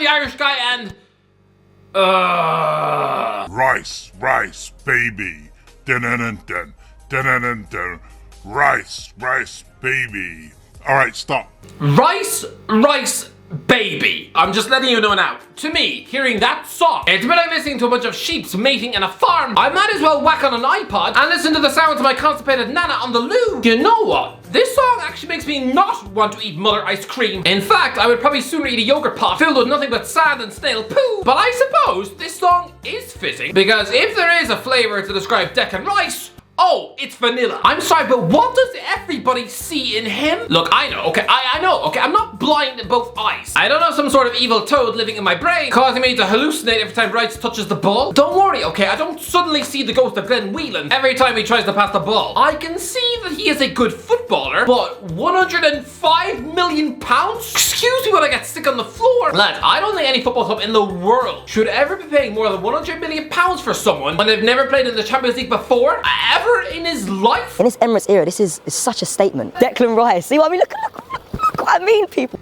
the Irish guy and... Rice, rice, baby. Dun-dun-dun-dun. Dun-dun-dun-dun. Rice, rice, baby. Alright, stop. Rice, rice, baby. I'm just letting you know now. To me, hearing that song, it's a bit like listening to a bunch of sheeps mating in a farm. I might as well whack on an iPod and listen to the sounds of my constipated nana on the loo. You know what? This song actually makes me not want to eat mother ice cream. In fact, I would probably sooner eat a yogurt pot filled with nothing but sand and snail poo. But I suppose this song is fitting, because if there is a flavor to describe Declan Rice, oh, it's vanilla. I'm sorry, but what does everybody see in him? Look, I know, okay, I know, okay, I'm not blind in both eyes. I don't have some sort of evil toad living in my brain, causing me to hallucinate every time Rice touches the ball. Don't worry, okay, I don't suddenly see the ghost of Glenn Whelan every time he tries to pass the ball. I can see that he is a good footballer, but 105 million pounds? Excuse me when I get sick on the floor. Lad, I don't think any football club in the world should ever be paying more than 100 million pounds for someone when they've never played in the Champions League before. Ever in his life? In this Emirates era, this is such a statement. Declan Rice, see what I mean? Look what I mean, people.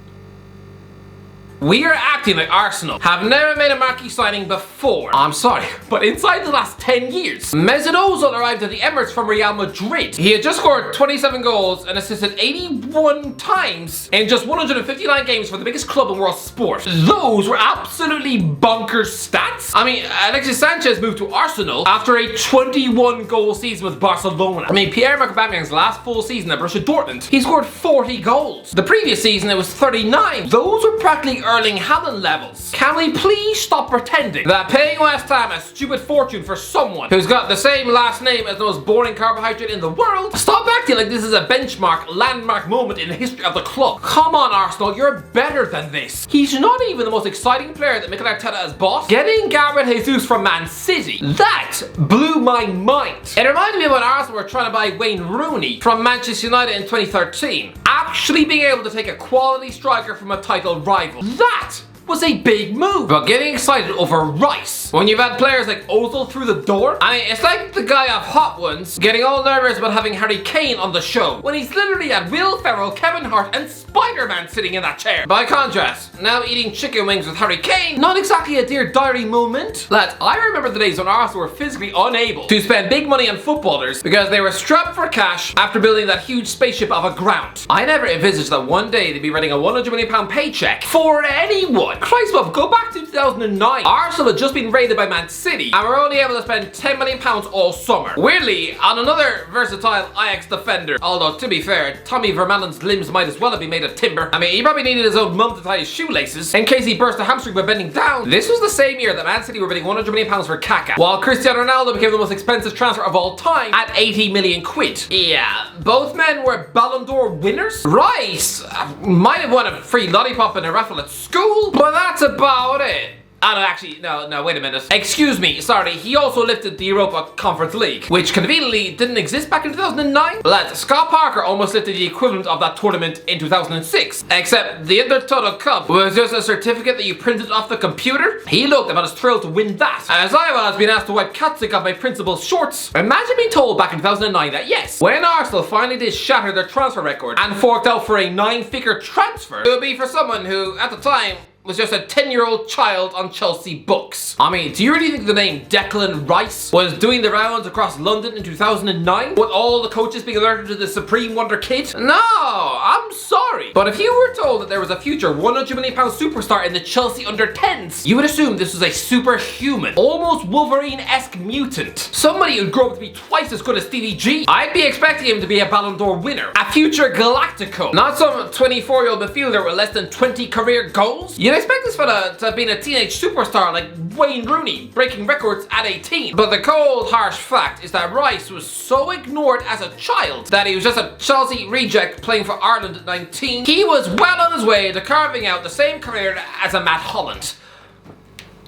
We are acting like Arsenal have never made a marquee signing before. I'm sorry, but inside the last 10 years, Mesut Ozil arrived at the Emirates from Real Madrid. He had just scored 27 goals and assisted 81 times in just 159 games for the biggest club in world sport. Those were absolutely bonkers stats. I mean, Alexis Sanchez moved to Arsenal after a 21 goal season with Barcelona. I mean, Pierre-Emerick Aubameyang's last full season at Borussia Dortmund, he scored 40 goals. The previous season it was 39. Those were practically Erling Haaland levels. Can we please stop pretending that paying West Ham a stupid fortune for someone who's got the same last name as the most boring carbohydrate in the world? Stop acting like this is a benchmark, landmark moment in the history of the club. Come on, Arsenal, you're better than this. He's not even the most exciting player that Mikel Arteta has bought. Getting Gabriel Jesus from Man City, that blew my mind. It reminded me of when Arsenal were trying to buy Wayne Rooney from Manchester United in 2013. Actually being able to take a quality striker from a title rival. That was a big move. But getting excited over Rice when you've had players like Ozil through the door, I mean, it's like the guy of Hot Ones getting all nervous about having Harry Kane on the show when he's literally had Will Ferrell, Kevin Hart and Spider-Man sitting in that chair. By contrast, now eating chicken wings with Harry Kane, not exactly a Dear Diary moment. Lads, I remember the days when Arsenal were physically unable to spend big money on footballers because they were strapped for cash after building that huge spaceship of a ground. I never envisaged that one day they'd be writing a £100 million paycheck for anyone. Christ, well, go back to 2009. Arsenal had just been raided by Man City and were only able to spend £10 million all summer. Weirdly, on another versatile Ajax defender, although to be fair, Tommy Vermaelen's limbs might as well have been made of timber. I mean, he probably needed his own mum to tie his shoelaces in case he burst a hamstring by bending down. This was the same year that Man City were bidding £100 million for Kaká, while Cristiano Ronaldo became the most expensive transfer of all time at 80 million quid. Yeah, both men were Ballon d'Or winners. Rice might have won a free lollipop in a raffle at school, but that's about it. Oh no, actually, no, wait a minute. Excuse me, sorry, he also lifted the Europa Conference League, which conveniently didn't exist back in 2009. Lads, Scott Parker almost lifted the equivalent of that tournament in 2006, except the Intertoto Cup was just a certificate that you printed off the computer. He looked about as thrilled to win that as I was being asked to wipe catstick off my principal's shorts. Imagine being told back in 2009 that yes, when Arsenal finally did shatter their transfer record and forked out for a 9-figure transfer, it would be for someone who, at the time, was just a 10-year-old child on Chelsea books. I mean, do you really think the name Declan Rice was doing the rounds across London in 2009? With all the coaches being alerted to the Supreme Wonder Kid? No, I'm sorry. But if you were told that there was a future £100 million superstar in the Chelsea under-10s, you would assume this was a superhuman, almost Wolverine-esque mutant. Somebody who'd grow up to be twice as good as Stevie G. I'd be expecting him to be a Ballon d'Or winner, a future Galactico, not some 24-year-old midfielder with less than 20 career goals. You'd expect this fella to have been a teenage superstar like Wayne Rooney, breaking records at 18. But the cold, harsh fact is that Rice was so ignored as a child that he was just a Chelsea reject playing for Ireland at 19. He was well on his way to carving out the same career as a Matt Holland.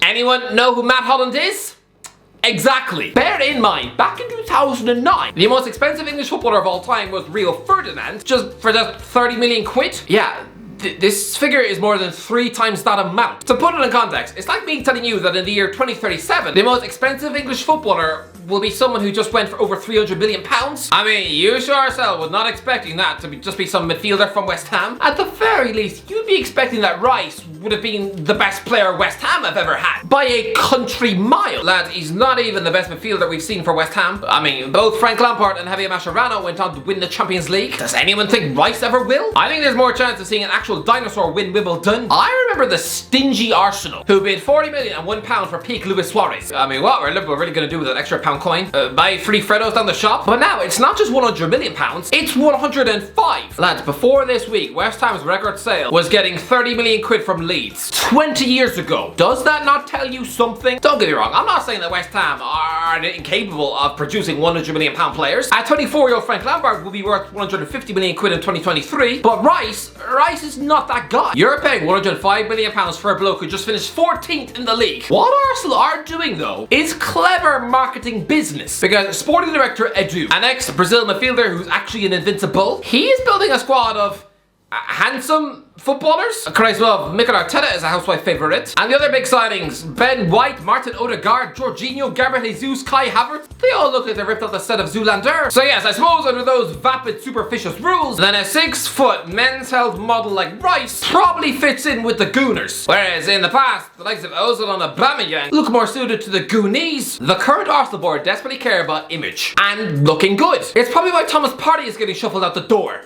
Anyone know who Matt Holland is? Exactly. Bear in mind, back in 2009, the most expensive English footballer of all time was Rio Ferdinand, for just 30 million quid. Yeah. This figure is more than 3 times that amount. To put it in context, it's like me telling you that in the year 2037, the most expensive English footballer will be someone who just went for over £300 million. I mean, you sure yourself was not expecting that to just be some midfielder from West Ham. At the very least, you'd be expecting that Rice would have been the best player West Ham have ever had. By a country mile. Lad, he's not even the best midfielder we've seen for West Ham. I mean, both Frank Lampard and Javier Mascherano went on to win the Champions League. Does anyone think Rice ever will? I think there's more chance of seeing an actual dinosaur win Wimbledon. I remember the stingy Arsenal, who bid £40 million and £1 for peak Luis Suarez. I mean, what were Liverpool really going to do with that extra pound coin? Buy free Freddos down the shop? But now, it's not just £100 million, it's 105. Lads, before this week, West Ham's record sale was getting 30 million quid from Leeds 20 years ago. Does that not tell you something? Don't get me wrong, I'm not saying that West Ham are incapable of producing £100 million players. A 24-year-old Frank Lampard will be worth 150 million quid in 2023, but Rice is not that guy. You're paying 105 million pounds for a bloke who just finished 14th in the league. What Arsenal are doing though is clever marketing business, because sporting director Edu, an ex-Brazil midfielder who's actually an invincible, he is building a squad of handsome footballers. Christ love, Mikel Arteta is a housewife favourite. And the other big signings, Ben White, Martin Odegaard, Jorginho, Gabriel Jesus, Kai Havertz, they all look like they ripped off the set of Zoolander. So yes, I suppose under those vapid, superficious rules, then a 6-foot men's health model like Rice probably fits in with the Gooners. Whereas in the past, the likes of Ozil and Aubameyang look more suited to the Goonies. The current Arsenal board desperately care about image and looking good. It's probably why Thomas Partey is getting shuffled out the door.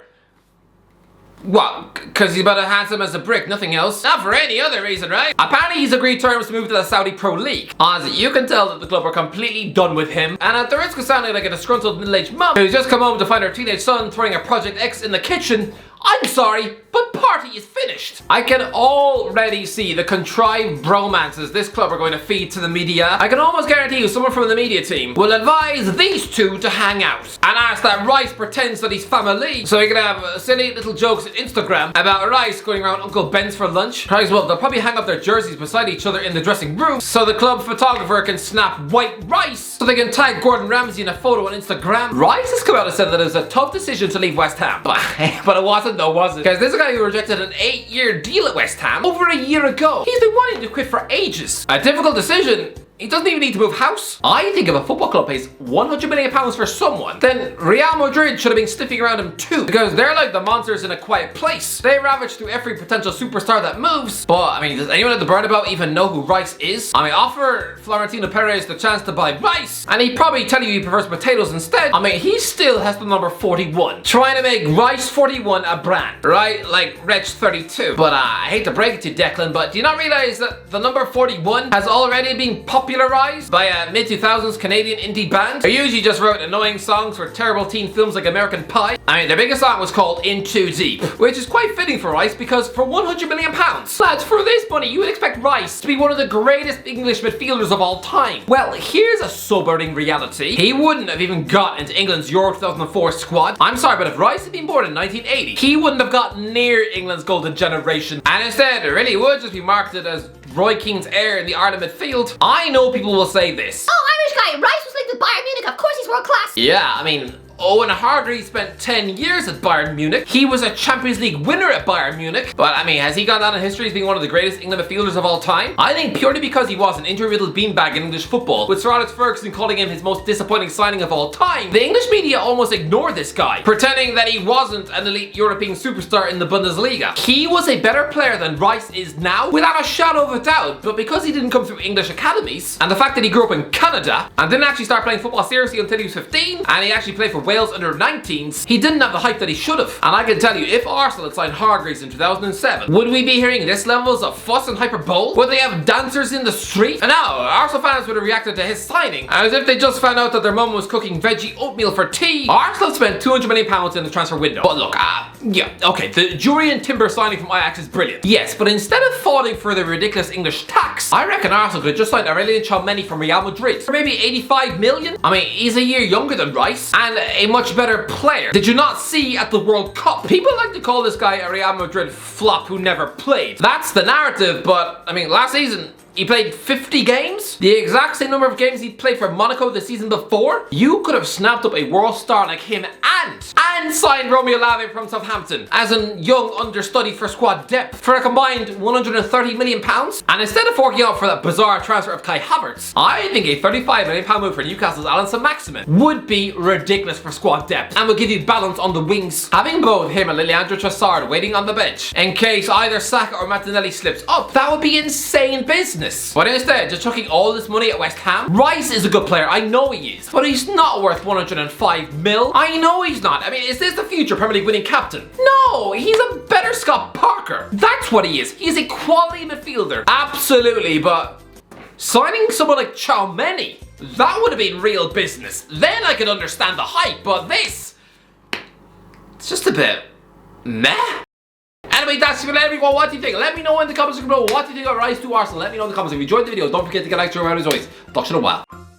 What? Because he's about as handsome as a brick, nothing else? Not for any other reason, right? Apparently he's agreed terms to move to the Saudi Pro League. Honestly, you can tell that the club are completely done with him, and at the risk of sounding like a disgruntled middle-aged mum who's just come home to find her teenage son throwing a Project X in the kitchen, I'm sorry, but Partey is finished. I can already see the contrived bromances this club are going to feed to the media. I can almost guarantee you someone from the media team will advise these two to hang out and ask that Rice pretends that he's family so he can have silly little jokes on Instagram about Rice going around Uncle Ben's for lunch. Christ, well, they'll probably hang up their jerseys beside each other in the dressing room so the club photographer can snap white Rice so they can tag Gordon Ramsay in a photo on Instagram. Rice has come out and said that it was a tough decision to leave West Ham, but it wasn't though, was it? Because this is a guy who rejected an 8-year deal at West Ham over a year ago. He's been wanting to quit for ages. A difficult decision. He doesn't even need to move house. I think if a football club pays £100 million for someone, then Real Madrid should have been sniffing around him too, because they're like the monsters in A Quiet Place. They ravage through every potential superstar that moves. But I mean, does anyone at the Burnabout even know who Rice is? I mean, offer Florentino Perez the chance to buy Rice, and he'd probably tell you he prefers potatoes instead. I mean, he still has the number 41, trying to make Rice 41 a brand, right? Like Reg 32. But I hate to break it to you, Declan, but do you not realize that the number 41 has already been popularized by a mid-2000s Canadian indie band who usually just wrote annoying songs for terrible teen films like American Pie? I mean, their biggest song was called In Too Deep, which is quite fitting for Rice because for £100 million, lads, for this money, you would expect Rice to be one of the greatest English midfielders of all time. Well, here's a sobering reality. He wouldn't have even got into England's Euro 2004 squad. I'm sorry, but if Rice had been born in 1980, he wouldn't have got near England's golden generation. And instead, it really would just be marketed as Roy Keane's heir in the Ireland midfield. I know people will say this. Oh, Irish guy, Rice was linked with Bayern Munich, of course he's world class. Yeah, I mean, Owen Hargreaves spent 10 years at Bayern Munich. He was a Champions League winner at Bayern Munich. But I mean, has he gone down in history as being one of the greatest England midfielders of all time? I think purely because he was an injury-riddled beanbag in English football, with Sir Alex Ferguson calling him his most disappointing signing of all time, the English media almost ignored this guy, pretending that he wasn't an elite European superstar in the Bundesliga. He was a better player than Rice is now, without a shadow of a doubt, but because he didn't come through English academies, and the fact that he grew up in Canada, and didn't actually start playing football seriously until he was 15, and he actually played for Wales under 19, he didn't have the hype that he should have. And I can tell you, if Arsenal had signed Hargreaves in 2007, would we be hearing this levels of fuss and hyperbole? Would they have dancers in the street? And now, Arsenal fans would have reacted to his signing as if they just found out that their mum was cooking veggie oatmeal for tea. Arsenal spent £200 million in the transfer window. But look, yeah, okay, the Jurriën Timber signing from Ajax is brilliant. Yes, but instead of falling for the ridiculous English tax, I reckon Arsenal could have just signed Aurelien Tchouameni from Real Madrid for maybe 85 million. I mean, he's a year younger than Rice and a much better player. Did you not see at the World Cup? People like to call this guy a Real Madrid flop who never played. That's the narrative, but I mean, last season He played 50 games, the exact same number of games he played for Monaco the season before. You could have snapped up a world star like him and signed Romeo Lavia from Southampton as a young understudy for squad depth for a combined £130 million. And instead of forking out for that bizarre transfer of Kai Havertz, I think a £35 million move for Newcastle's Alan Saint-Maximin would be ridiculous for squad depth and will give you balance on the wings. Having both him and Liliandro Trossard waiting on the bench in case either Saka or Martinelli slips up, that would be insane business. But instead, just chucking all this money at West Ham. Rice is a good player, I know he is, but he's not worth 105 mil. I know he's not. I mean, is this the future Premier League winning captain? No, he's a better Scott Parker. That's what he is. He is a quality midfielder. Absolutely, but signing someone like Tchouaméni, that would have been real business. Then I could understand the hype, but this, it's just a bit meh. Anyway, that's it for everyone. What do you think? Let me know in the comments below. What do you think of Rice to Arsenal? Let me know in the comments. If you enjoyed the video, don't forget to get a like to your as always. Talk to you in a while.